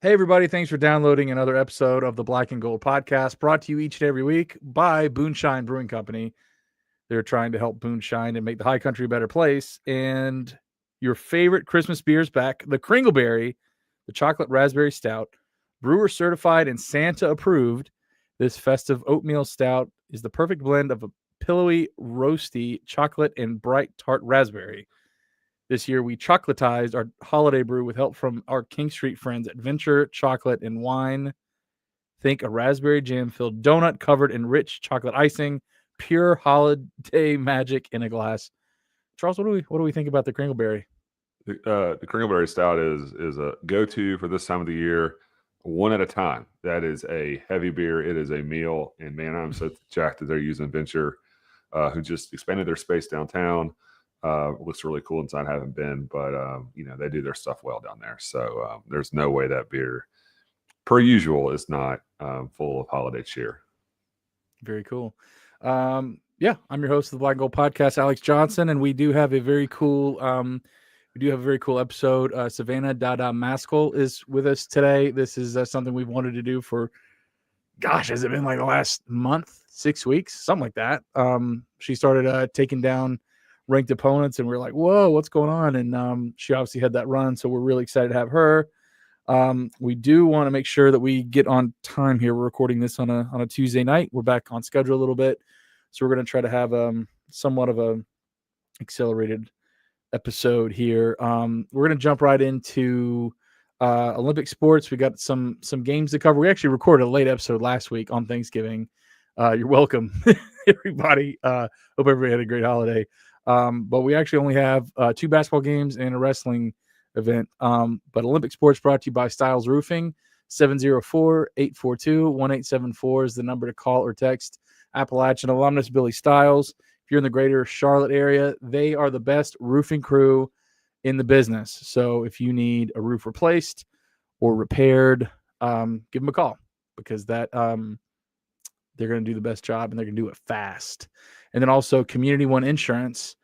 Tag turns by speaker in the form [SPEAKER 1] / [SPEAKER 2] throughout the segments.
[SPEAKER 1] Hey, everybody. Thanks for downloading another episode of the Black and Gold podcast, brought to you each and every week by Boonshine Brewing Company. They're trying to help Boonshine and make the high country a better place. And your favorite Christmas beers back, the Kringleberry, the chocolate raspberry stout, brewer certified and Santa approved. This festive oatmeal stout is the perfect blend of a pillowy, roasty chocolate and bright tart raspberry. This year, we chocolatized our holiday brew with help from our King Street friends at Venture Chocolate and Wine. Think a raspberry jam-filled donut covered in rich chocolate icing, pure holiday magic in a glass. Charles, what do we think about the Kringleberry?
[SPEAKER 2] The Kringleberry Stout is a go-to for this time of the year, one at a time. That is a heavy beer. It is a meal, and man, I'm so jacked that they're using Venture, who just expanded their space downtown. Looks really cool inside. Haven't been, but they do their stuff well down there. So there's no way that beer, per usual, is not full of holiday cheer.
[SPEAKER 1] Very cool. Yeah, I'm your host of the Black and Gold Podcast, Alex Johnson, and we do have a very cool episode. Savannah Dada Maskell is with us today. This is something we've wanted to do for, gosh, has it been like the last month, 6 weeks, something like that. She started taking down ranked opponents, and we are like, whoa, what's going on? And she obviously had that run, so we're really excited to have her. We do want to make sure that we get on time here. We're recording this on a Tuesday night. We're back on schedule a little bit, so we're going to try to have somewhat of a accelerated episode here. We're going to jump right into Olympic sports. We got some games to cover. We actually recorded a late episode last week on Thanksgiving. You're welcome, everybody. Hope everybody had a great holiday. But we actually only have 2 basketball games and a wrestling event. But Olympic sports brought to you by Styles Roofing. 704-842-1874 is the number to call or text Appalachian alumnus Billy Styles. If you're in the greater Charlotte area, they are the best roofing crew in the business. So if you need a roof replaced or repaired, give them a call, because that they're going to do the best job, and they're going to do it fast. And then also Community One Insurance,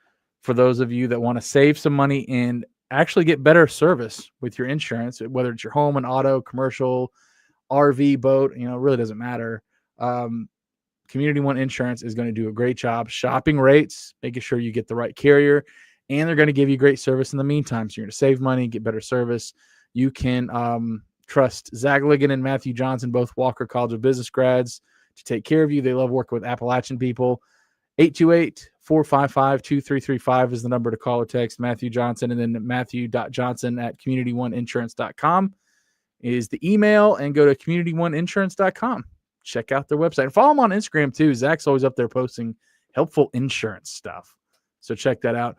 [SPEAKER 1] for those of you that want to save some money and actually get better service with your insurance, whether it's your home and auto, commercial, RV, boat, it really doesn't matter. Community One Insurance is going to do a great job shopping rates, making sure you get the right carrier, and they're going to give you great service in the meantime. So you're going to save money, get better service. You can trust Zach Ligon and Matthew Johnson, both Walker College of Business grads, to take care of you. They love working with Appalachian people. 828-455-2335 is the number to call or text Matthew Johnson, and then matthew.johnson@communityoneInsurance.com is the email, and go to communityoneInsurance.com. Check out their website and follow them on Instagram too. Zach's always up there posting helpful insurance stuff, so check that out.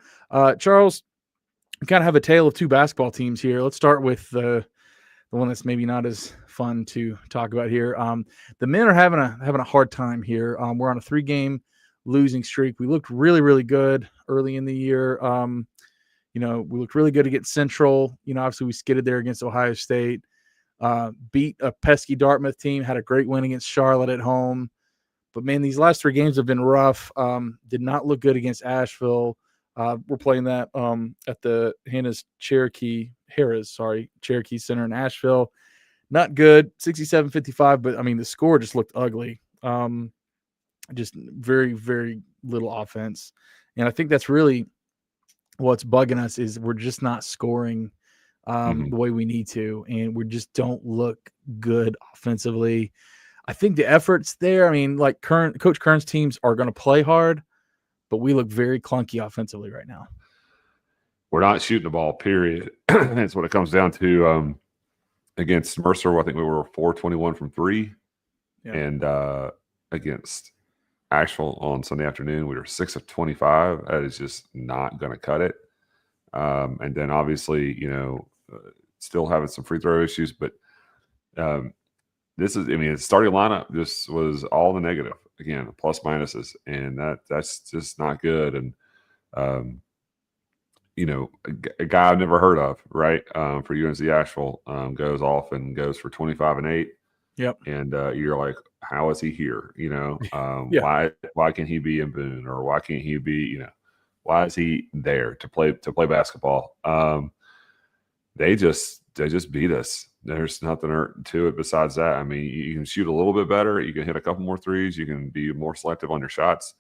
[SPEAKER 1] Charles, we kind of have a tale of 2 basketball teams here. Let's start with the one that's maybe not as fun to talk about here. The men are having a hard time here. We're on a 3-game losing streak. We looked really, really good early in the year. We looked really good against Central. Obviously we skidded there against Ohio State. Beat a pesky Dartmouth team. Had a great win against Charlotte at home. But man, these last 3 games have been rough. Did not look good against Asheville. We're playing that at the Cherokee Center in Asheville. Not good, 67-55, but the score just looked ugly. Just very, very little offense. And I think that's really what's bugging us, is we're just not scoring the way we need to, and we just don't look good offensively. I think the effort's there. Coach Kern's teams are going to play hard, but we look very clunky offensively right now.
[SPEAKER 2] We're not shooting the ball, period. That's what it comes down to. Against Mercer, I think we were 4-21 from 3. Yeah. And against Asheville on Sunday afternoon, we were 6 of 25. That is just not going to cut it. And then obviously, still having some free throw issues, but this is, the starting lineup just was all the negative. Again, plus minuses, and that's just not good. And a guy I've never heard of, right? For UNC Asheville, goes off and goes for 25 and 8.
[SPEAKER 1] Yep.
[SPEAKER 2] And you're like, how is he here?
[SPEAKER 1] Yeah.
[SPEAKER 2] Why can he be in Boone, or why can't he be, why is he there to play basketball? They just just beat us. There's nothing to it besides that. I mean, you can shoot a little bit better. You can hit a couple more threes. You can be more selective on your shots.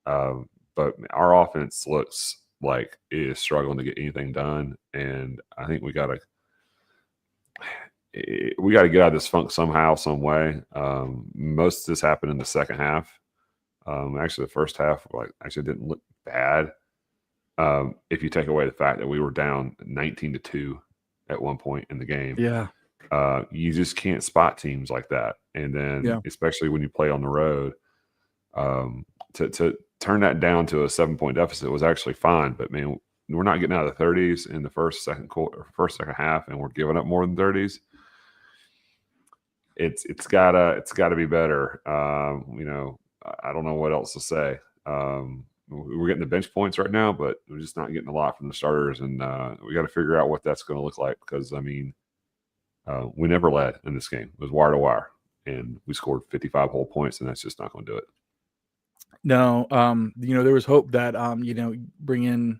[SPEAKER 2] But our offense looks like it is struggling to get anything done. And I think we got to get out of this funk somehow, some way. Most of this happened in the second half. Actually, the first half didn't look bad. If you take away the fact that we were down 19-2 at one point in the game.
[SPEAKER 1] Yeah.
[SPEAKER 2] You just can't spot teams like that. And then especially when you play on the road, to turn that down to a 7-point deficit was actually fine. But man, we're not getting out of the 30s in the second half, and we're giving up more than 30s. It's gotta be better. I don't know what else to say. We're getting the bench points right now, but we're just not getting a lot from the starters, and we got to figure out what that's going to look like, because I mean, we never led in this game. It was wire to wire, and we scored 55 whole points, and that's just not going to do it.
[SPEAKER 1] No, there was hope that bring in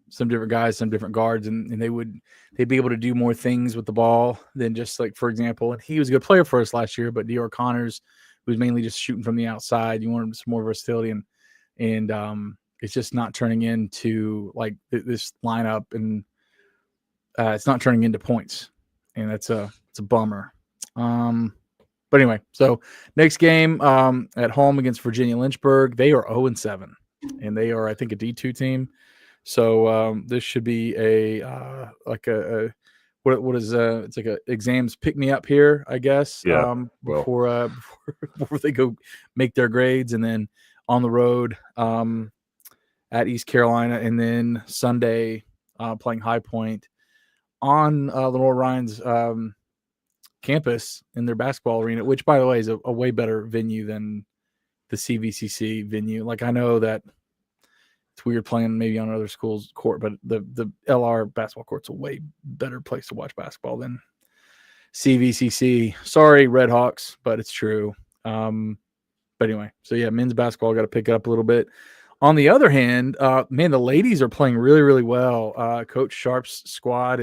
[SPEAKER 1] some different guys, some different guards, and they'd be able to do more things with the ball than just, like, for example, and he was a good player for us last year, but Dior Connors, who was mainly just shooting from the outside, you wanted some more versatility, and it's just not turning into like this lineup, and it's not turning into points, and it's a bummer. But anyway, so next game at home against Virginia Lynchburg, they are 0-7, and they are, I think, a D2 team. So this should be what is it's like a exams pick me up here, I guess.
[SPEAKER 2] Yeah.
[SPEAKER 1] Before they go make their grades, and then on the road at East Carolina, and then Sunday playing High Point on Lenore Ryan's campus in their basketball arena, which, by the way, is a way better venue than the CVCC venue. Like, I know that it's weird playing maybe on another school's court, but the LR basketball court's a way better place to watch basketball than CVCC. Sorry, Red Hawks, but it's true. But anyway, so yeah, men's basketball got to pick it up a little bit. On the other hand, man, the ladies are playing really, really well. Coach Sharp's squad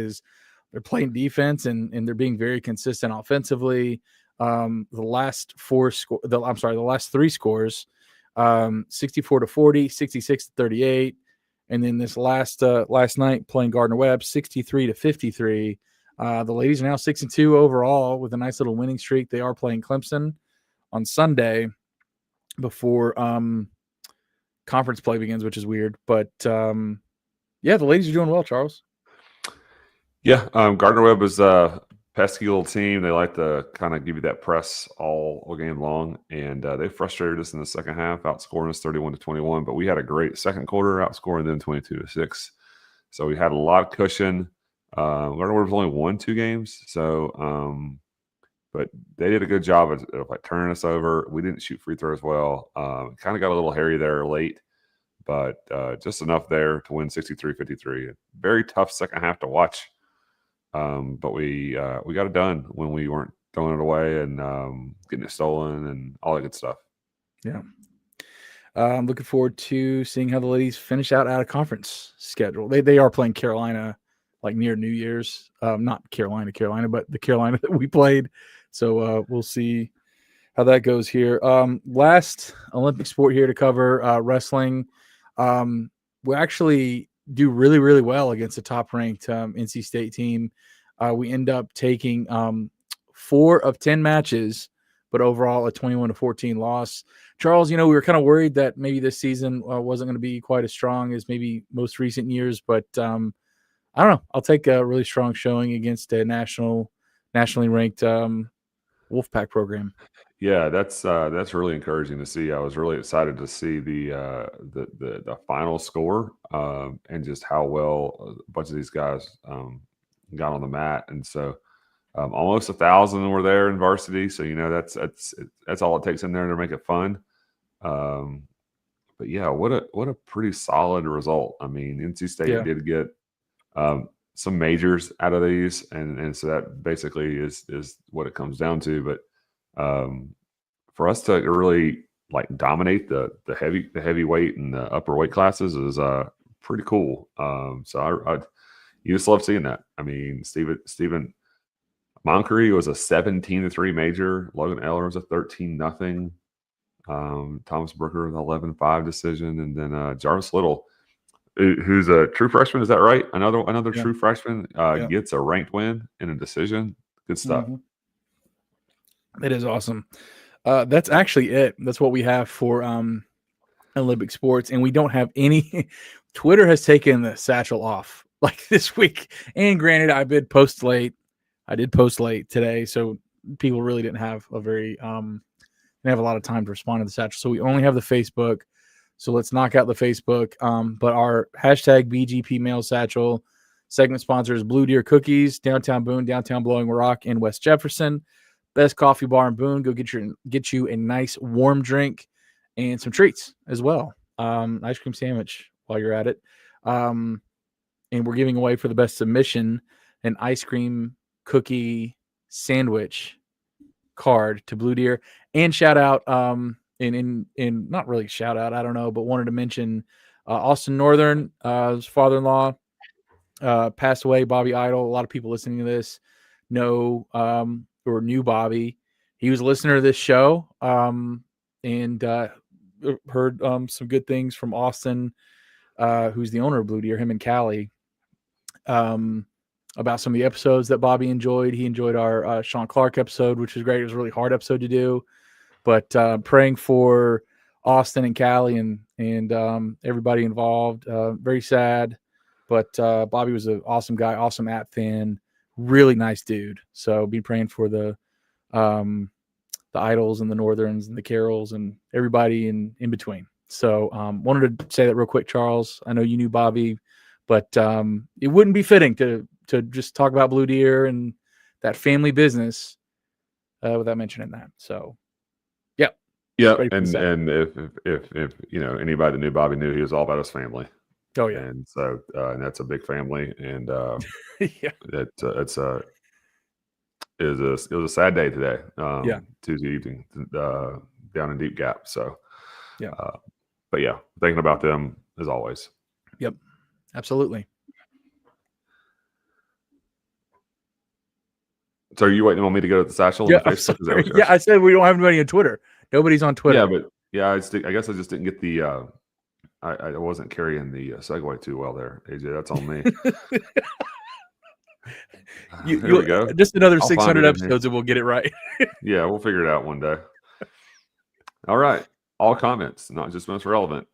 [SPEAKER 1] they're playing defense, and they're being very consistent offensively. The last three scores, 64-40, 66-38, and then this last night playing Gardner-Webb, 63-53. The ladies are now 6-2 overall with a nice little winning streak. They are playing Clemson on Sunday before conference play begins, which is weird. But the ladies are doing well, Charles.
[SPEAKER 2] Yeah, Gardner-Webb is a pesky little team. They like to kind of give you that press all game long, and they frustrated us in the second half, outscoring us 31-21. But we had a great second quarter, outscoring them 22-6. So we had a lot of cushion. Gardner-Webb's only won 2 games, so but they did a good job of like turning us over. We didn't shoot free throws well. Kind of got a little hairy there late, but just enough there to win 63-53. Very tough second half to watch. But we got it done when we weren't throwing it away and getting it stolen and all that good stuff.
[SPEAKER 1] Yeah. I'm looking forward to seeing how the ladies finish out of conference schedule. They are playing Carolina like near New Year's. Not Carolina, but the Carolina that we played. So we'll see how that goes here. Last Olympic sport here to cover, wrestling. We actually do really, really well against the top-ranked NC State team. We end up taking 4 of 10 matches, but overall a 21-14 loss. Charles, we were kind of worried that maybe this season wasn't going to be quite as strong as maybe most recent years, but I don't know. I'll take a really strong showing against a nationally ranked Wolfpack program.
[SPEAKER 2] Yeah, that's really encouraging to see. I was really excited to see the final score and just how well a bunch of these guys got on the mat, and so almost 1,000 were there in varsity. So that's all it takes in there to make it fun. But yeah, what a pretty solid result. I mean, NC State did get some majors out of these, and so that basically is what it comes down to. But for us to really like dominate the heavyweight and the upper weight classes is pretty cool. So you just love seeing that. I mean, Stephen Moncrief was a 17-3 major. Logan Eller was a 13-0. Thomas Brooker with 11-5 decision, and then Jarvis Little, who's a true freshman. Is that right? Another true freshman gets a ranked win in a decision. Good stuff.
[SPEAKER 1] It is awesome. That's actually it. That's what we have for Olympic sports, and we don't have any. Twitter has taken the satchel off like this week. And granted, I did post late today, so people really didn't have a very didn't have a lot of time to respond to the satchel. So we only have the Facebook. So let's knock out the Facebook. But our hashtag BGP mail satchel segment sponsor is Blue Deer Cookies, downtown Boone, downtown Blowing Rock, in West Jefferson. Best coffee bar in Boone. Go get you a nice warm drink and some treats as well. Ice cream sandwich while you're at it. And we're giving away for the best submission an ice cream cookie sandwich card to Blue Deer. And shout out, in not really shout out, I don't know, but wanted to mention Austin Northern, his father-in-law passed away, Bobby Idol. A lot of people listening to this know or knew Bobby. He was a listener to this show and heard some good things from Austin, who's the owner of Blue Deer, him and Callie, about some of the episodes that Bobby enjoyed. He enjoyed our Sean Clark episode, which was great. It was a really hard episode to do, but praying for Austin and Callie and everybody involved. Very sad, but Bobby was an awesome guy, awesome app fan, really nice dude. So be praying for the Idols and the Northerns and the Carrolls and everybody in between. So wanted to say that real quick, Charles. I know you knew Bobby, but it wouldn't be fitting to just talk about Blue Deer and that family business without mentioning that. So,
[SPEAKER 2] yeah. And if you know anybody that knew Bobby knew he was all about his family.
[SPEAKER 1] Oh yeah,
[SPEAKER 2] and so and that's a big family, and
[SPEAKER 1] yeah,
[SPEAKER 2] it was a sad day today. Tuesday evening down in Deep Gap. So but yeah, thinking about them as always.
[SPEAKER 1] Yep, absolutely.
[SPEAKER 2] So are you waiting on me to go to the satchel on Facebook?
[SPEAKER 1] I said we don't have anybody on Twitter. Nobody's on Twitter.
[SPEAKER 2] I guess I just didn't get the I wasn't carrying the segue too well there, AJ. That's on me. Here we go.
[SPEAKER 1] Just another 600 episodes and we'll get it right.
[SPEAKER 2] Yeah, we'll figure it out one day. All right. All comments, not just most relevant.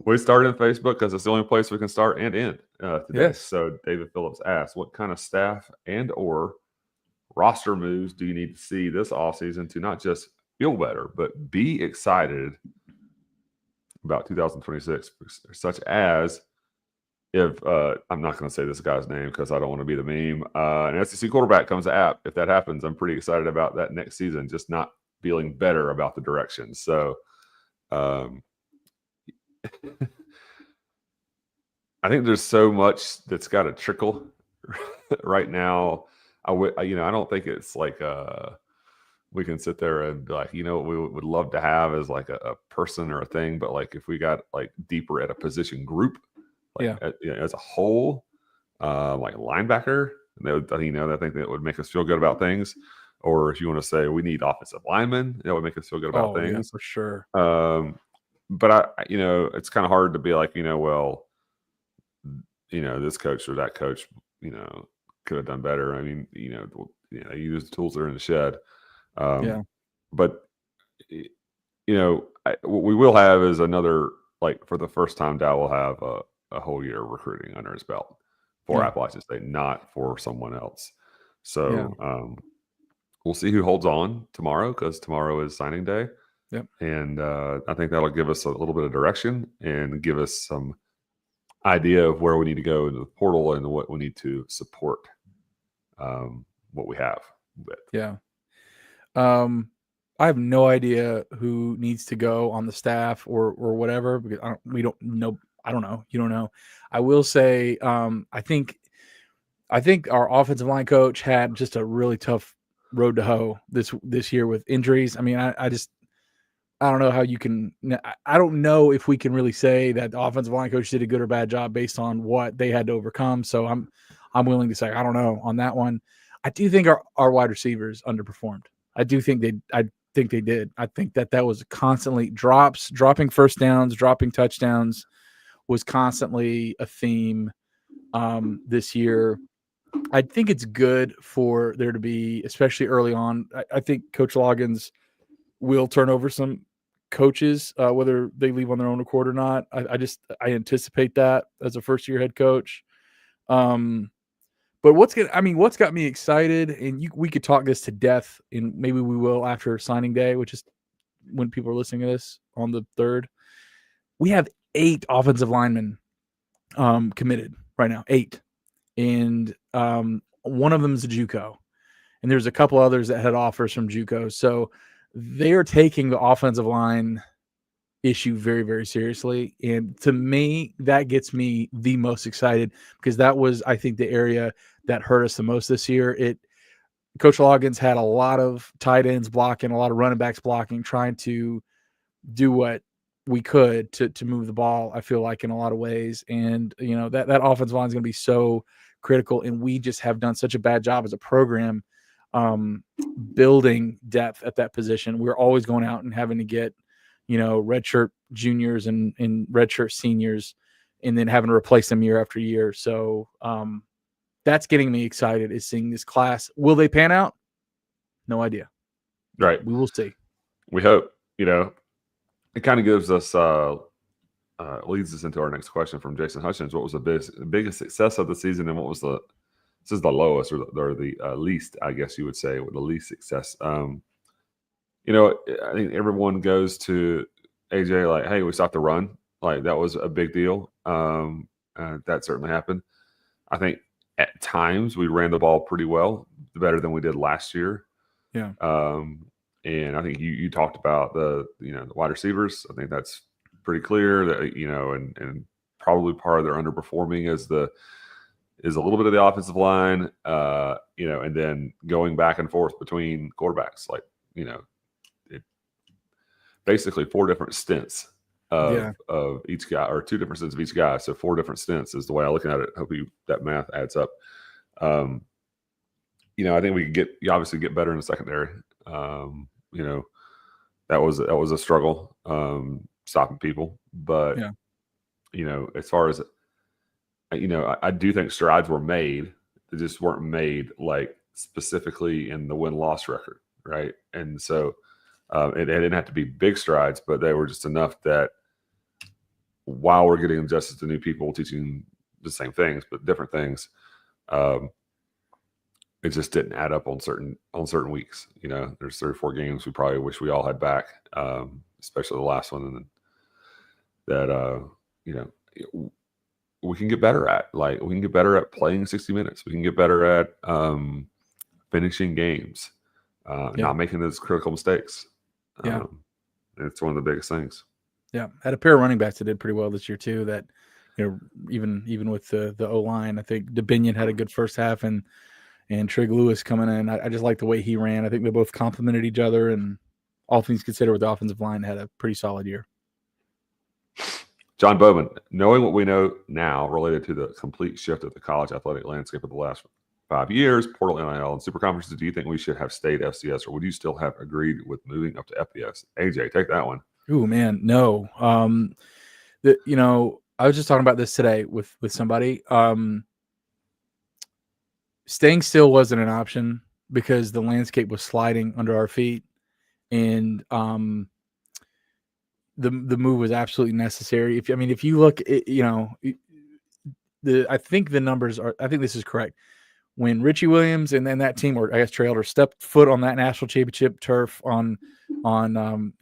[SPEAKER 2] We started on Facebook because it's the only place we can start and end today.
[SPEAKER 1] Yes.
[SPEAKER 2] So David Phillips asked, what kind of staff and or roster moves do you need to see this offseason to not just feel better, but be excited about 2026, such as if I'm not going to say this guy's name because I don't want to be the meme. An SEC quarterback comes to App. If that happens, I'm pretty excited about that next season, just not feeling better about the direction. So I think there's so much that's got to trickle right now. I don't think it's like we can sit there and be like, what we would love to have is like a person or a thing, but like if we got like deeper at a position group, like as a whole, like linebacker, I think that would make us feel good about things. Or if you want to say we need offensive linemen, that would make us feel good about things.
[SPEAKER 1] Yeah, for sure.
[SPEAKER 2] But it's kind of hard to be like, this coach or that coach, could have done better. I mean, they use the tools that are in the shed. But what we will have is another, like for the first time, Dow will have a whole year of recruiting under his belt for Appalachian State, not for someone else. So we'll see who holds on tomorrow, because tomorrow is signing day.
[SPEAKER 1] Yep.
[SPEAKER 2] And I think that'll give us a little bit of direction and give us some idea of where we need to go into the portal and what we need to support what we have with.
[SPEAKER 1] Yeah. I have no idea who needs to go on the staff or whatever, because we don't know. I don't know. You don't know. I will say, I think our offensive line coach had just a really tough road to hoe this year with injuries. I mean, I I don't know how you can. I don't know if we can really say that the offensive line coach did a good or bad job based on what they had to overcome. So I'm willing to say I don't know on that one. I do think our wide receivers underperformed. I think they did. I think that was constantly dropping first downs, dropping touchdowns was constantly a theme this year. I think it's good for there to be, especially early on. I think Coach Loggins will turn over some coaches, whether they leave on their own accord or not. I anticipate that as a first-year head coach. But what's got me excited, and we could talk this to death, and maybe we will after signing day, which is when people are listening to this on the 3rd. We have 8 offensive linemen committed right now, 8. And one of them is a JUCO. And there's a couple others that had offers from JUCO. So they are taking the offensive line issue very, very seriously. And to me, that gets me the most excited because that was, I think, the area that hurt us the most this year. Coach Loggins had a lot of tight ends blocking, a lot of running backs blocking, trying to do what we could to move the ball, I feel like, in a lot of ways. And, that offensive line is going to be so critical. And we just have done such a bad job as a program building depth at that position. We're always going out and having to get, redshirt juniors and redshirt seniors and then having to replace them year after year. So that's getting me excited, is seeing this class. Will they pan out? No idea.
[SPEAKER 2] Right.
[SPEAKER 1] We will see.
[SPEAKER 2] We hope. It kind of gives us leads us into our next question from Jason Hutchins. What was the biggest success of the season, and what was the lowest or the least, I guess you would say, with the least success? I think everyone goes to AJ like, hey, we stopped the run. Like, that was a big deal. That certainly happened. I think at times we ran the ball pretty well, better than we did last year.
[SPEAKER 1] Yeah.
[SPEAKER 2] And I think you talked about the wide receivers. I think that's pretty clear that, and probably part of their underperforming is a little bit of the offensive line, and then going back and forth between quarterbacks, like, basically 4 different stints of each guy, or 2 different stints of each guy. So 4 different stints is the way I look at it. Hope that math adds up. I think we could obviously get better in the secondary. That was a struggle, stopping people, but as far as, I do think strides were made. They just weren't made like specifically in the win-loss record. Right. And so it didn't have to be big strides, but they were just enough that while we're getting adjusted to new people teaching the same things, but different things, it just didn't add up on certain weeks. There's 3 or 4 games we probably wish we all had back, especially the last one. And that, we can get better at. Like, we can get better at playing 60 minutes. We can get better at finishing games, not making those critical mistakes. It's one of the biggest things.
[SPEAKER 1] Yeah. Had a pair of running backs that did pretty well this year too, that, even with the O-line, I think DeBinion had a good first half, and Trig Lewis coming in. I just like the way he ran. I think they both complemented each other, and all things considered, with the offensive line, had a pretty solid year.
[SPEAKER 2] John Bowman, knowing what we know now related to the complete shift of the college athletic landscape of the last 5 years, portal, NIL, and super conferences, do you think we should have stayed FCS, or would you still have agreed with moving up to FBS? AJ, take that one.
[SPEAKER 1] Ooh, man, no. I was just talking about this today with somebody. Staying still wasn't an option because the landscape was sliding under our feet, and the move was absolutely necessary. If you look, I think the numbers are. I think this is correct. When Richie Williams and then that team, or I guess Trey Elder, stepped foot on that national championship turf in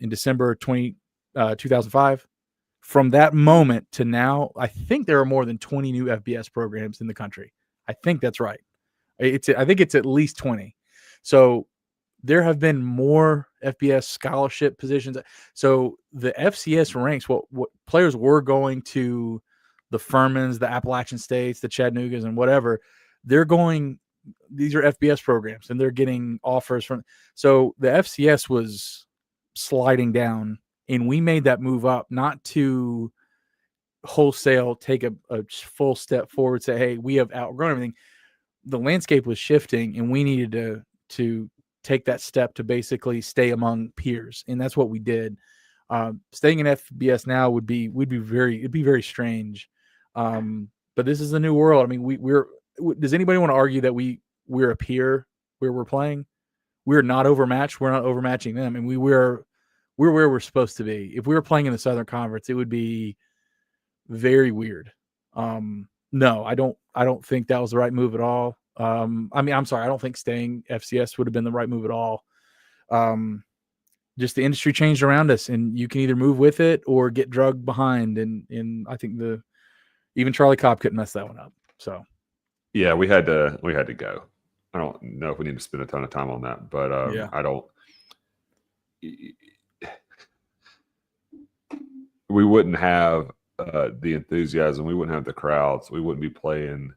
[SPEAKER 1] December 2005. From that moment to now, I think there are more than 20 new FBS programs in the country. I think that's right. I think it's at least 20. So there have been more FBS scholarship positions. So the FCS ranks what players were going to the Furmans, the Appalachian States, the Chattanoogas, and whatever. They're going. These are FBS programs, and they're getting offers from. So the FCS was sliding down And we made that move up not to wholesale take a full step forward, say, hey, we have outgrown everything. The landscape was shifting, and we needed to take that step to basically stay among peers, and that's what we did. Staying in FBS now would be very strange. But this is a new world. I mean, we're does anybody want to argue that we're a peer where we're playing? We're not overmatched. We're not overmatching them, and we're where we're supposed to be. If we were playing in the Southern Conference, it would be very weird. No, I don't think that was the right move at all. I mean, I'm sorry, I don't think staying FCS would have been the right move at all. Just the industry changed around us, and you can either move with it or get drugged behind. And I think even Charlie Cobb couldn't mess that one up. So
[SPEAKER 2] yeah, we had to go. I don't know if we need to spend a ton of time on that, but I don't. We wouldn't have the enthusiasm. We wouldn't have the crowds. We wouldn't be playing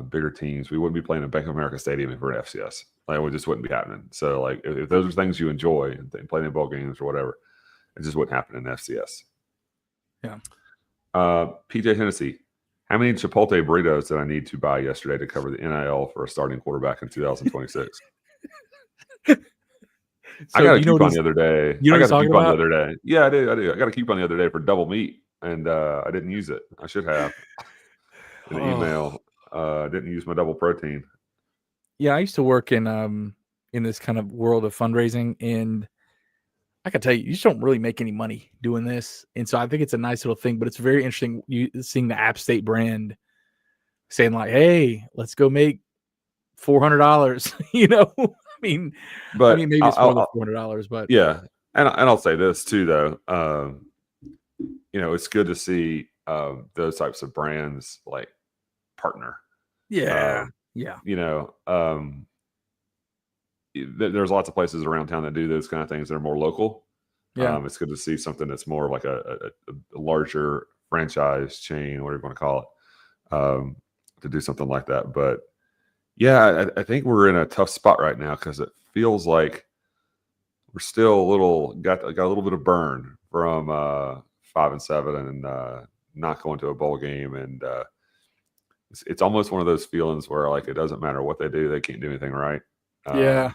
[SPEAKER 2] bigger teams. We wouldn't be playing at Bank of America Stadium if we're in FCS. Like, it just wouldn't be happening. So, like, if those are things you enjoy and playing in ball games or whatever, it just wouldn't happen in FCS.
[SPEAKER 1] Yeah.
[SPEAKER 2] PJ Hennessy, how many Chipotle burritos did I need to buy yesterday to cover the NIL for a starting quarterback in 2026? I got a coupon the other day.
[SPEAKER 1] You know what I'm talking about?
[SPEAKER 2] The other day. Yeah, I do. I got a coupon the other day for double meat, and I didn't use it. I should have. In the email, didn't use my double protein.
[SPEAKER 1] Yeah, I used to work in this kind of world of fundraising, and I can tell you just don't really make any money doing this. And so I think it's a nice little thing, but it's very interesting seeing the App State brand saying like, hey, let's go make $400, you know? I mean, maybe it's more than $400, but
[SPEAKER 2] yeah. And I'll say this too, though. It's good to see those types of brands like partner.
[SPEAKER 1] Yeah.
[SPEAKER 2] There's lots of places around town that do those kind of things that are more local.
[SPEAKER 1] Yeah.
[SPEAKER 2] It's good to see something that's more like a larger franchise chain, whatever you want to call it, to do something like that. But yeah, I think we're in a tough spot right now because it feels like we're still got a little bit of burn from 5-7 and not going to a bowl game, and it's almost one of those feelings where like it doesn't matter what they do, they can't do anything right.
[SPEAKER 1] Yeah.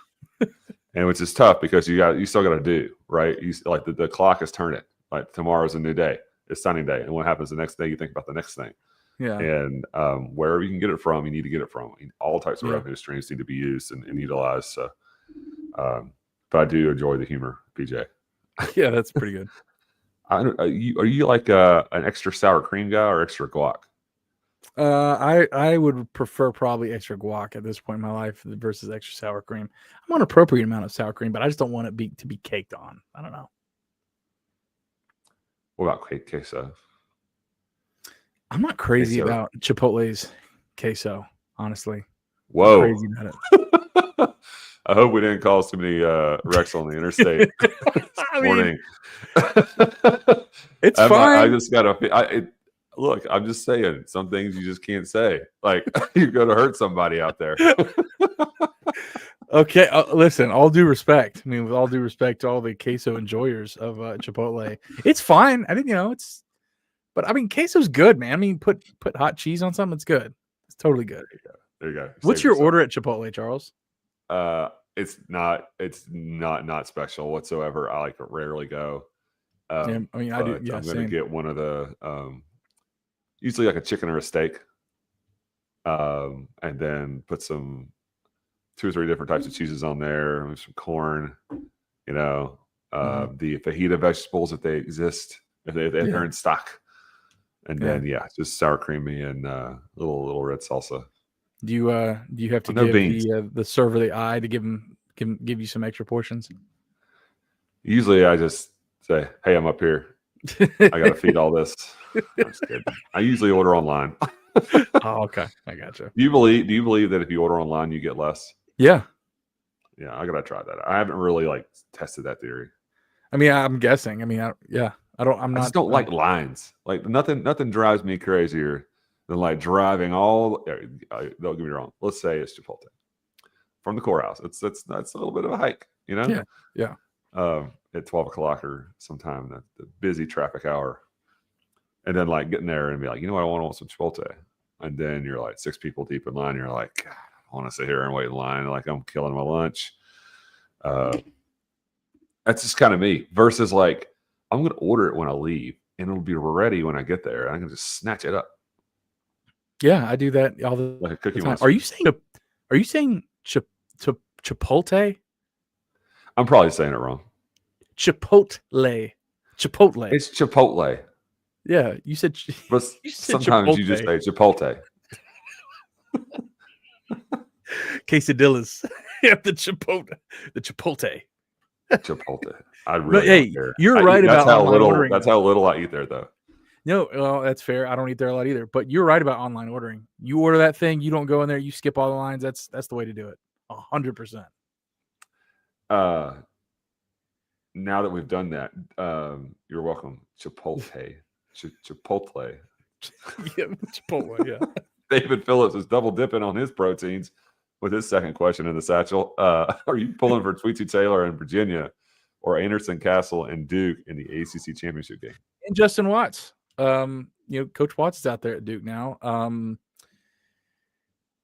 [SPEAKER 2] And which is tough because you still got to do right. You like the clock is turning. Like tomorrow's a new day. It's signing day, and what happens the next day? You think about the next thing.
[SPEAKER 1] Yeah.
[SPEAKER 2] And wherever you can get it from, you need to get it from. All types of revenue streams need to be used and utilized. So, but I do enjoy the humor, PJ.
[SPEAKER 1] Yeah, that's pretty good.
[SPEAKER 2] Are you like an extra sour cream guy or extra guac?
[SPEAKER 1] I would prefer probably extra guac at this point in my life versus extra sour cream. I want an appropriate amount of sour cream, but I just don't want it to be caked on. I don't know.
[SPEAKER 2] What about queso?
[SPEAKER 1] I'm not crazy about Chipotle's queso, honestly.
[SPEAKER 2] Whoa.
[SPEAKER 1] I'm crazy about it.
[SPEAKER 2] I hope we didn't cause too many wrecks on the interstate this morning.
[SPEAKER 1] It's fine.
[SPEAKER 2] I just got to look, I'm just saying, some things you just can't say. Like, you're going to hurt somebody out there.
[SPEAKER 1] Okay, listen, all due respect. I mean, with all due respect to all the queso enjoyers of Chipotle, it's fine. I didn't, but I mean, queso's good, man. I mean, put hot cheese on something, it's good. It's totally good.
[SPEAKER 2] There you go.
[SPEAKER 1] What's your order at Chipotle, Charles?
[SPEAKER 2] It's not special whatsoever. I like rarely go.
[SPEAKER 1] I do. Yeah,
[SPEAKER 2] I'm going to get one of the usually like a chicken or a steak, and then put 2 or 3 different types of cheeses on there, and some corn, the fajita vegetables if they exist, if they're in stock, and then just sour creamy and little red salsa.
[SPEAKER 1] Do you have to give the server the eye to give you some extra portions?
[SPEAKER 2] Usually I just say, hey, I'm up here. I got to feed all this. I'm just kidding. I usually order online.
[SPEAKER 1] Oh, okay. I gotcha.
[SPEAKER 2] Do you believe that if you order online, you get less?
[SPEAKER 1] Yeah.
[SPEAKER 2] Yeah, I got to try that. I haven't really tested that theory.
[SPEAKER 1] I mean, I'm guessing. I mean, I just
[SPEAKER 2] don't like lines. Like nothing drives me crazier than like driving all. Don't get me wrong. Let's say it's Chipotle from the courthouse. It's a little bit of a hike,
[SPEAKER 1] Yeah.
[SPEAKER 2] at 12 o'clock or sometime, the busy traffic hour. And then like getting there and be like, you know what, I want some Chipotle. And then you're like 6 people deep in line. You're like, God, I want to sit here and wait in line. Like I'm killing my lunch. That's just kind of me versus like, I'm going to order it when I leave and it'll be ready when I get there. I can just snatch it up.
[SPEAKER 1] Yeah, I do that all the
[SPEAKER 2] like a Cookie
[SPEAKER 1] time.
[SPEAKER 2] Monster.
[SPEAKER 1] Are you saying Chipotle?
[SPEAKER 2] I'm probably saying it wrong.
[SPEAKER 1] Chipotle.
[SPEAKER 2] It's Chipotle.
[SPEAKER 1] Yeah, you said.
[SPEAKER 2] But sometimes
[SPEAKER 1] Chipotle.
[SPEAKER 2] you just say Chipotle.
[SPEAKER 1] Quesadillas. Yeah, the Chipotle.
[SPEAKER 2] Chipotle. I really don't care.
[SPEAKER 1] You're right about online ordering.
[SPEAKER 2] That's how little I eat there, though.
[SPEAKER 1] No, well, that's fair. I don't eat there a lot either. But you're right about online ordering. You order that thing, you don't go in there, you skip all the lines. That's the way to do it. 100%.
[SPEAKER 2] Now that we've done that, you're welcome. Chipotle. Chipotle.
[SPEAKER 1] Yeah, Chipotle. Yeah.
[SPEAKER 2] David Phillips is double dipping on his proteins with his second question in the satchel. Are you pulling for Tweety Taylor in Virginia or Anderson Castle and Duke in the ACC championship game?
[SPEAKER 1] And Justin Watts. Coach Watts is out there at Duke now.
[SPEAKER 2] I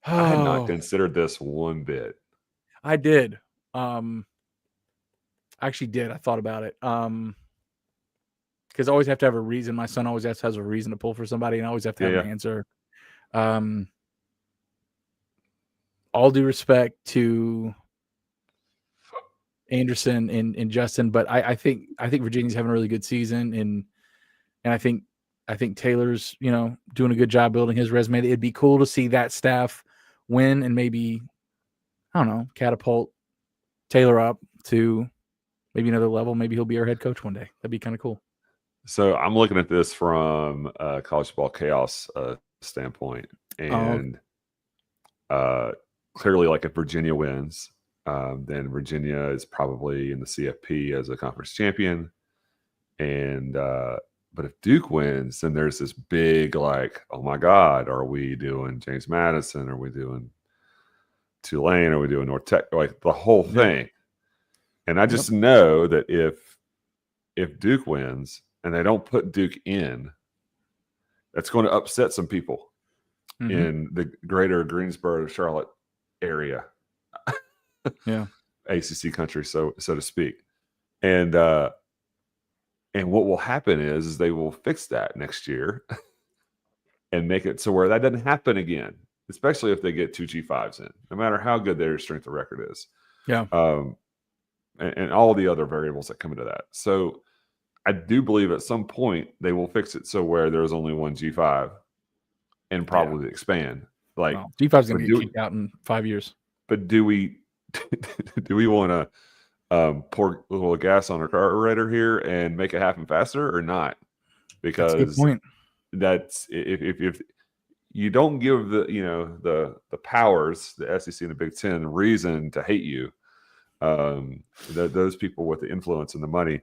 [SPEAKER 2] had not considered this one bit.
[SPEAKER 1] I did. I actually did. I thought about it. Because I always have to have a reason. My son always has a reason to pull for somebody, and I always have to have an answer. All due respect to Anderson and Justin, but I think Virginia's having a really good season, and I think Taylor's doing a good job building his resume. It'd be cool to see that staff win and maybe, I don't know, catapult Taylor up to maybe another level. Maybe he'll be our head coach one day. That'd be kind of cool.
[SPEAKER 2] So I'm looking at this from a college football chaos standpoint, and clearly, like if Virginia wins, then Virginia is probably in the CFP as a conference champion, and but if Duke wins, then there's this big like, oh my God, are we doing James Madison? Are we doing Tulane? Are we doing North Tech? Like the whole thing. And I just know that if Duke wins and they don't put Duke in, that's going to upset some people in the greater Greensboro, Charlotte area.
[SPEAKER 1] Yeah.
[SPEAKER 2] ACC country, so to speak. And what will happen is they will fix that next year and make it so where that doesn't happen again, especially if they get 2 G5s in, no matter how good their strength of record is.
[SPEAKER 1] Yeah.
[SPEAKER 2] And all the other variables that come into that. So I do believe at some point they will fix it so where there's only 1 G5 and probably expand. Like
[SPEAKER 1] G5 is going to get kicked out in 5 years.
[SPEAKER 2] But do we want to pour a little gas on our carburetor here and make it happen faster or not? Because
[SPEAKER 1] that's a good point.
[SPEAKER 2] That's if you don't give the powers, the SEC and the Big Ten, reason to hate you, those people with the influence and the money,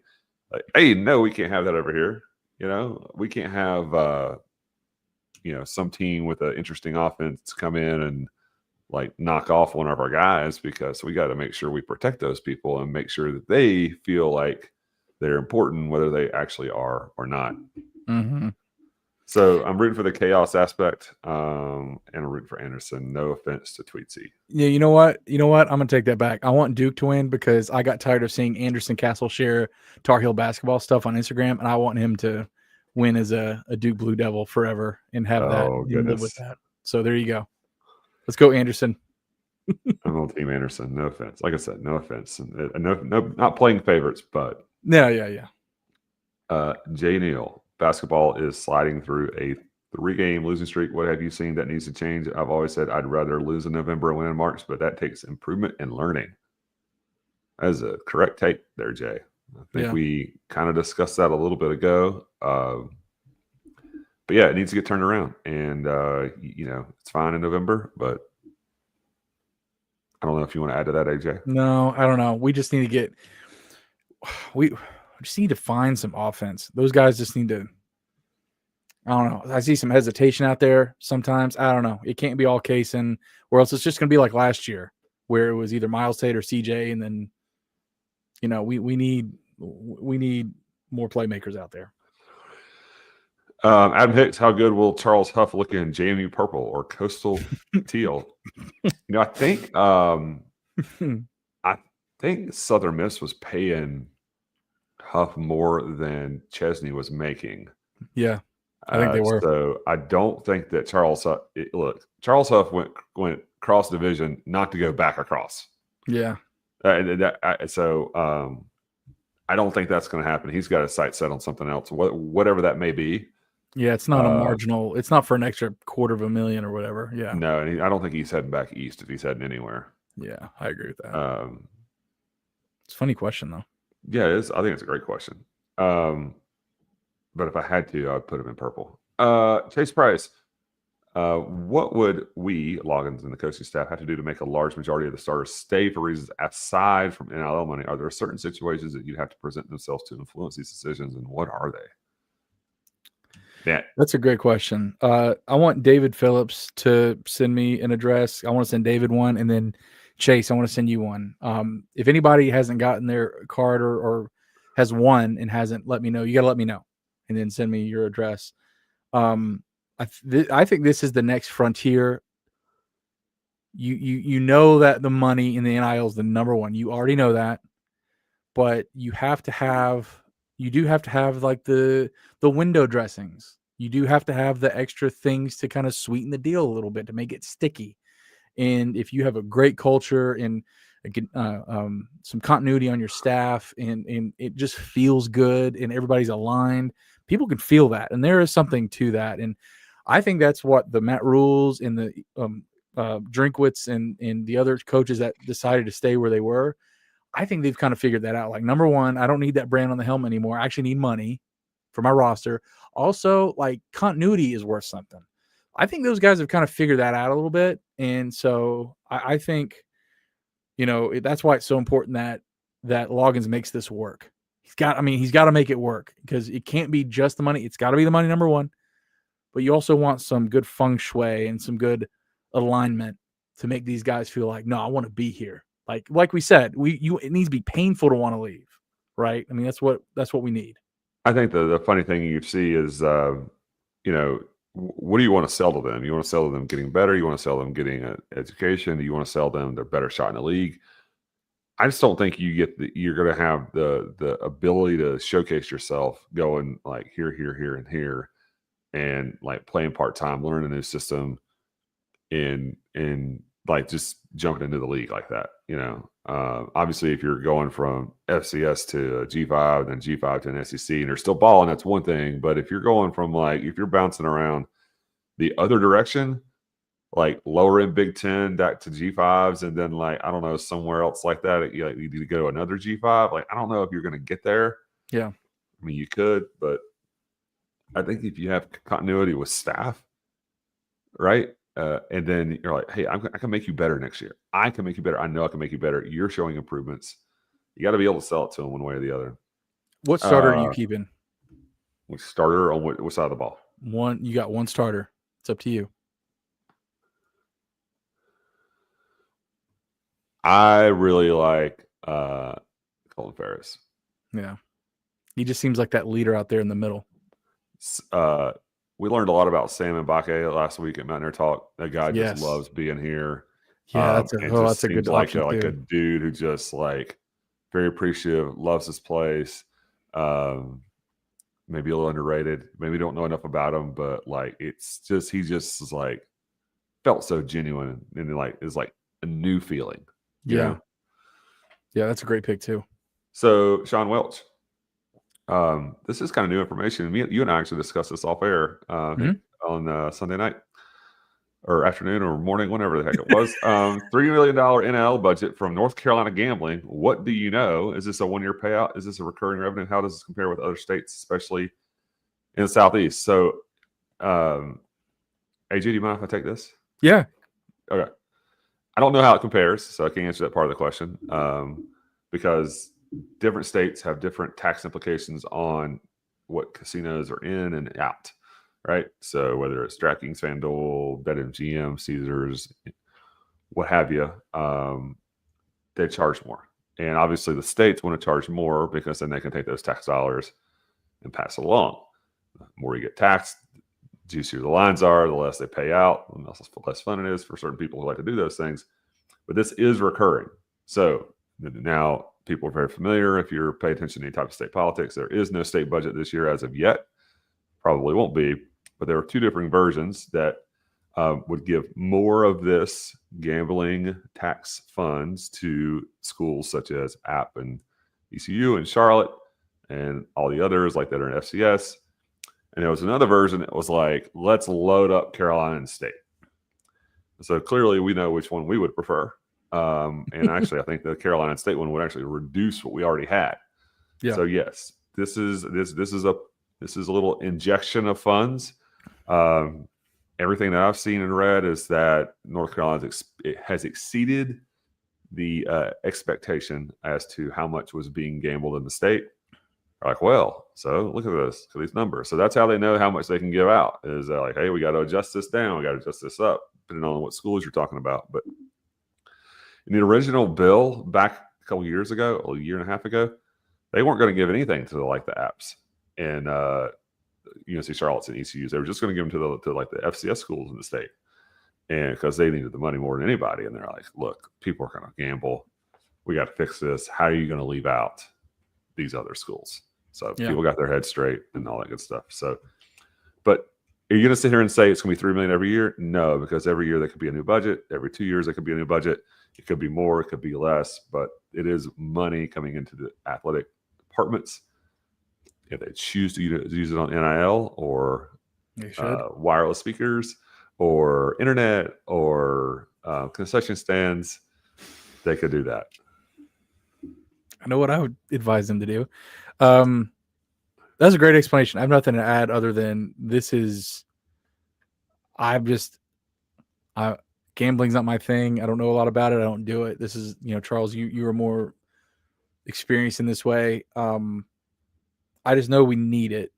[SPEAKER 2] like, hey, no, we can't have that over here. We can't have some team with an interesting offense come in and like knock off one of our guys, because we got to make sure we protect those people and make sure that they feel like they're important, whether they actually are or not.
[SPEAKER 1] Mm-hmm.
[SPEAKER 2] So I'm rooting for the chaos aspect, and I'm rooting for Anderson. No offense to Tweetsy.
[SPEAKER 1] Yeah, you know what? I'm going to take that back. I want Duke to win because I got tired of seeing Anderson Castle share Tar Heel basketball stuff on Instagram, and I want him to win as a Duke Blue Devil forever and have that and live with that. So there you go. Let's go, Anderson.
[SPEAKER 2] I'm on Team Anderson. No offense. Like I said, no offense. And no, not playing favorites, but
[SPEAKER 1] yeah.
[SPEAKER 2] Jay Neal, basketball is sliding through a 3-game losing streak. What have you seen that needs to change? I've always said I'd rather lose in November and win in March, but that takes improvement and learning. That is a correct take there, Jay. I think we kind of discussed that a little bit ago. But yeah, it needs to get turned around, and it's fine in November, but I don't know if you want to add to that, AJ.
[SPEAKER 1] No, I don't know. We just need to find some offense. Those guys just need to. I don't know. I see some hesitation out there sometimes. I don't know. It can't be all Kaysen, or else it's just going to be like last year, where it was either Miles Tate or CJ, and then we need we need more playmakers out there.
[SPEAKER 2] Adam Hicks, how good will Charles Huff look in JMU purple or coastal teal? I think Southern Miss was paying Huff more than Chesney was making.
[SPEAKER 1] Yeah, I think they were.
[SPEAKER 2] So I don't think that Charles Huff went cross division not to go back across.
[SPEAKER 1] Yeah.
[SPEAKER 2] So I don't think that's going to happen. He's got his sight set on something else, whatever that may be.
[SPEAKER 1] Yeah, it's not a marginal. It's not for an extra $250,000 or whatever. Yeah.
[SPEAKER 2] No, and I don't think he's heading back east if he's heading anywhere.
[SPEAKER 1] Yeah, I agree with that. It's a funny question, though.
[SPEAKER 2] Yeah, it is. I think it's a great question. But if I had to, I'd put him in purple. Chase Price, what would we, Loggins and the coaching staff, have to do to make a large majority of the starters stay for reasons aside from NIL money? Are there certain situations that you'd have to present themselves to influence these decisions, and what are they? Yeah,
[SPEAKER 1] that's a great question. I want David Phillips to send me an address. I want to send David one, and then Chase, I want to send you one. If anybody hasn't gotten their card or has one and hasn't let me know, you got to let me know, and then send me your address. I think this is the next frontier. You know that the money in the NIL is the number one. You already know that, but you do have to have like the window dressings. You do have to have the extra things to kind of sweeten the deal a little bit to make it sticky. And if you have a great culture and some continuity on your staff and it just feels good and everybody's aligned, people can feel that. And there is something to that. And I think that's what the Matt Rules and the Drinkwitz and the other coaches that decided to stay where they were, I think they've kind of figured that out. Like, number one, I don't need that brand on the helmet anymore. I actually need money for my roster. Also, like, continuity is worth something. I think those guys have kind of figured that out a little bit. And so I think, that's why it's so important that Loggins makes this work. He's got to make it work because it can't be just the money. It's got to be the money, number one. But you also want some good feng shui and some good alignment to make these guys feel like, no, I want to be here. Like we said, it needs to be painful to want to leave, right? I mean, that's what we need.
[SPEAKER 2] I think the funny thing you see is, what do you want to sell to them? You want to sell to them getting better? You want to sell them getting an education? Do you want to sell them their better shot in the league? I just don't think you're going to have the ability to showcase yourself going like here, and here, and like playing part-time, learning a new system, and like just jumping into the league like that. Obviously if you're going from FCS to G5, then G5 to an SEC, and they're still balling, that's one thing. But if you're going from if you're bouncing around the other direction, like lower in Big Ten back to G5s, and then I don't know, somewhere else like that, you need to go to another G5. I don't know if you're going to get there.
[SPEAKER 1] Yeah.
[SPEAKER 2] I mean, you could, but I think if you have continuity with staff, right? And then you're like, hey, I can make you better next year. I can make you better. I know I can make you better. You're showing improvements. You got to be able to sell it to them one way or the other.
[SPEAKER 1] What starter are you keeping?
[SPEAKER 2] Which starter on what side of the ball?
[SPEAKER 1] One. You got one starter. It's up to you.
[SPEAKER 2] I really like Colin Ferris.
[SPEAKER 1] Yeah. He just seems like that leader out there in the middle.
[SPEAKER 2] We learned a lot about Sam Mbake last week at Mountaineer Talk. That guy just loves being here.
[SPEAKER 1] Yeah, that's a good option
[SPEAKER 2] like a dude who just very appreciative, loves his place. Maybe a little underrated. Maybe don't know enough about him, but it's just he just is felt so genuine and is a new feeling.
[SPEAKER 1] Yeah. Yeah, that's a great pick too.
[SPEAKER 2] So Sean Welch. This is kind of new information. You and I actually discussed this off air on Sunday night or afternoon or morning, whenever the heck it was. $3 million NIL budget from North Carolina Gambling. What do you know? Is this a one-year payout? Is this a recurring revenue? How does this compare with other states, especially in the Southeast? So, AJ, do you mind if I take this?
[SPEAKER 1] Yeah.
[SPEAKER 2] Okay. I don't know how it compares, so I can't answer that part of the question because different states have different tax implications on what casinos are in and out, right? So whether it's DraftKings, FanDuel, BetMGM, Caesars, what have you, they charge more. And obviously the states want to charge more because then they can take those tax dollars and pass it along. The more you get taxed, the juicier the lines are, the less they pay out, the less fun it is for certain people who like to do those things. But this is recurring. So now people are very familiar. If you're paying attention to any type of state politics, there is no state budget this year as of yet. Probably won't be. But there are two different versions that would give more of this gambling tax funds to schools such as App and ECU and Charlotte and all the others like that are in FCS. And there was another version that was like, let's load up Carolina and State. So clearly we know which one we would prefer. And actually, I think the Carolina State one would actually reduce what we already had. Yeah. So yes, this is a little injection of funds. Everything that I've seen and read is that North Carolina has exceeded the expectation as to how much was being gambled in the state. Like, well, so look at this, look at these numbers. So that's how they know how much they can give out. Is like, hey, we got to adjust this down, we got to adjust this up, depending on what schools you're talking about. But in the original bill back a couple years ago, a year and a half ago, they weren't going to give anything to like the apps and UNC Charlotte's and ECUs. They were just going to give them to like the FCS schools in the state, and because they needed the money more than anybody. And they're like, look, people are going to gamble. We got to fix this. How are you going to leave out these other schools? So people got their heads straight and all that good stuff. So, but are you going to sit here and say it's going to be $3 million every year? No, because every year there could be a new budget. Every 2 years there could be a new budget. It could be more, it could be less, but it is money coming into the athletic departments. If they choose to use it on NIL or wireless speakers or internet or concession stands, they could do that.
[SPEAKER 1] I know what I would advise them to do. That's a great explanation. I have nothing to add other than gambling's not my thing. I don't know a lot about it. I don't do it. This is, Charles, you are more experienced in this way. I just know we need it.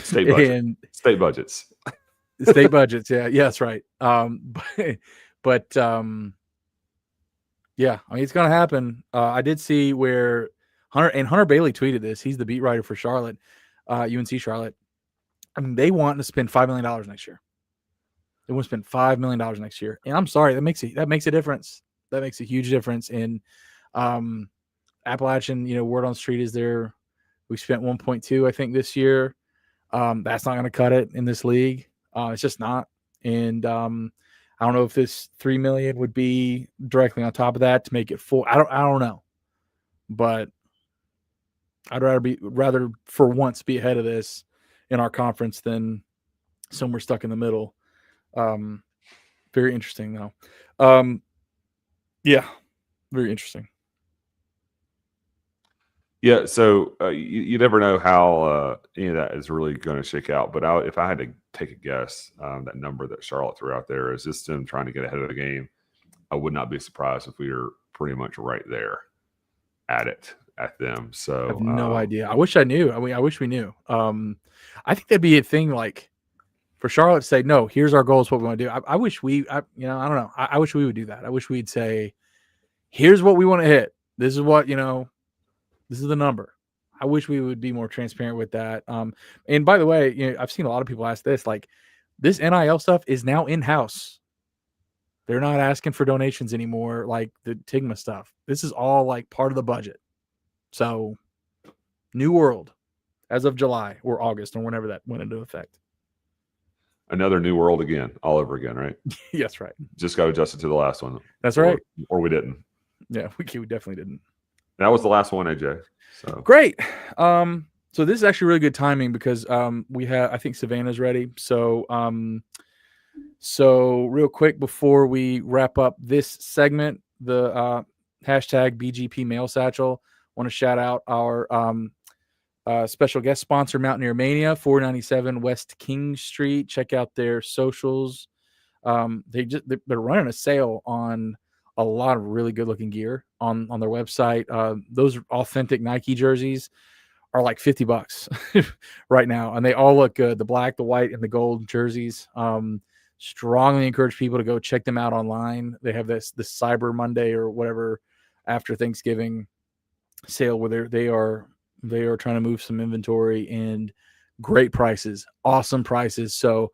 [SPEAKER 2] State budget. State budgets.
[SPEAKER 1] State budgets. Yeah, that's right. But yeah, I mean, it's going to happen. I did see where Hunter Bailey tweeted this. He's the beat writer for Charlotte, UNC Charlotte. I mean, they want to spend $5 million next year. They want to spend $5 million next year. And I'm sorry, that makes a difference. That makes a huge difference. And Appalachian, word on the street is there. We spent 1.2, I think, this year. That's not going to cut it in this league. It's just not. And I don't know if this $3 million would be directly on top of that to make it full. I don't know. But I'd rather for once be ahead of this in our conference than somewhere stuck in the middle. Very interesting though. Yeah, very interesting.
[SPEAKER 2] Yeah, so you never know how any of that is really going to shake out. But if I had to take a guess, that number that Charlotte threw out there is just them trying to get ahead of the game. I would not be surprised if we are pretty much right there at them. So
[SPEAKER 1] I have no idea. I wish I knew. I mean, I wish we knew. I think that'd be a thing like for Charlotte to say, no, here's our goals, what we want to do. I wish I don't know. I wish we would do that. I wish we'd say, here's what we want to hit. This is what, this is the number. I wish we would be more transparent with that. And by the way, I've seen a lot of people ask this, like this NIL stuff is now in-house. They're not asking for donations anymore, like the Tigma stuff. This is all like part of the budget. So new world as of July or August or whenever that went into effect.
[SPEAKER 2] Another new world again, all over again, right?
[SPEAKER 1] Yes, right.
[SPEAKER 2] Just got adjusted to the last one.
[SPEAKER 1] That's right.
[SPEAKER 2] Or we didn't.
[SPEAKER 1] Yeah, we definitely didn't.
[SPEAKER 2] That was the last one, AJ. So
[SPEAKER 1] great. So this is actually really good timing because I think Savannah's ready. So real quick before we wrap up this segment, the hashtag BGP Mail Satchel. Want to shout out our special guest sponsor, Mountaineer Mania, 497 West King Street. Check out their socials. They're running a sale on a lot of really good looking gear on their website. Those authentic Nike jerseys are like $50 right now, and they all look good. The black, the white, and the gold jerseys. Strongly encourage people to go check them out online. They have this Cyber Monday or whatever after Thanksgiving sale where they are trying to move some inventory and great prices, awesome prices. So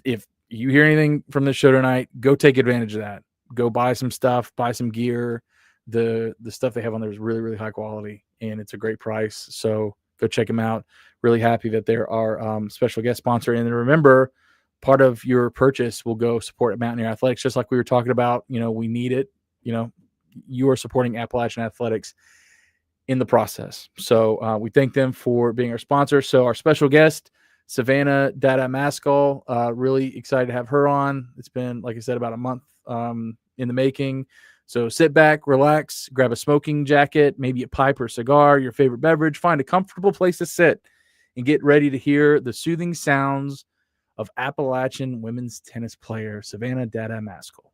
[SPEAKER 1] if you hear anything from the show tonight, go take advantage of that. Go buy some stuff, buy some gear. The stuff they have on there is really, really high quality, and it's a great price. So go check them out. Really happy that they're our special guest sponsor. And then remember, part of your purchase will go support Mountaineer Athletics, just like we were talking about. We need it. You are supporting Appalachian Athletics in the process. So we thank them for being our sponsor. So our special guest, Savannah Dada Maskell, really excited to have her on. It's been, like I said, about a month in the making. So sit back, relax, grab a smoking jacket, maybe a pipe or cigar, your favorite beverage, find a comfortable place to sit, and get ready to hear the soothing sounds of Appalachian women's tennis player Savannah Dada Maskell.